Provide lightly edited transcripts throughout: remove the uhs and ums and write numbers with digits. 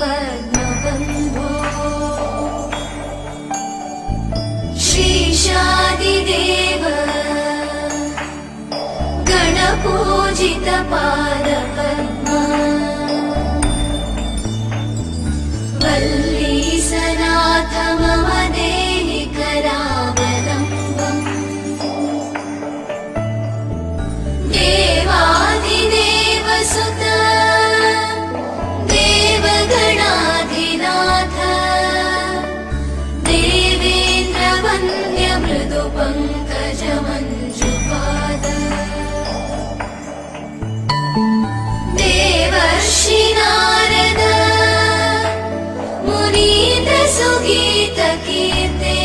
पद्मबन्धो श्रीशादिदेव गणपूजित पादपद्मा वल्लीसनाथ मम देहि करावलम्बम् देवादिदेव सुत देवगणाधिनाथ देवेन्द्रवन्द्य मृदु पङ्कज मञ्जुपाद देवर्षि नारद मुनीन्द्र सुगीत कीर्ते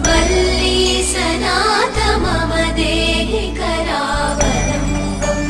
वल्लीसनाथ मम देहि करावलम्बम्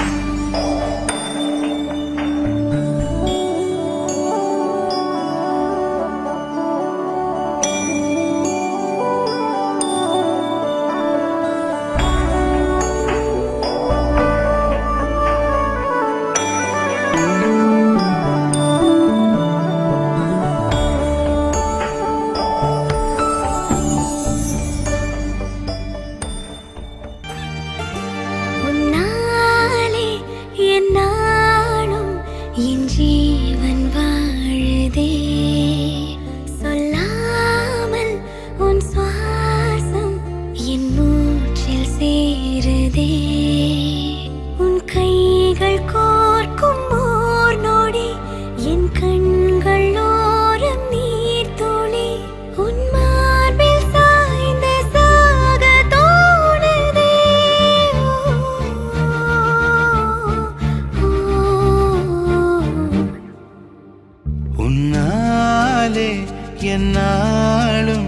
என்னாலும்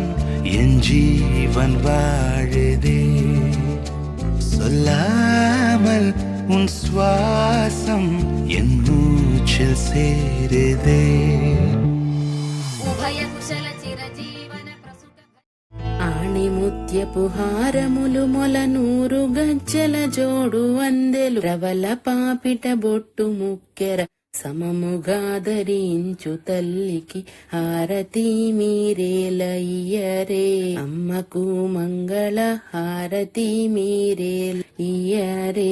என் ஜீவன் வாழுதே சொல்லாமல் உன் சுவாசம் என் மூச்சில் சேருதே ఆణిముత్యపు హారములు మొల 100 గజ్జల జోడు అందెలు ప్రవల పాపిట బొట్టు ముక్కెర సమముగా ధరించు తల్లికి హారతి మీరేలయ్యరే అమ్మకు మంగళ హారతి మీరేలయ్యరే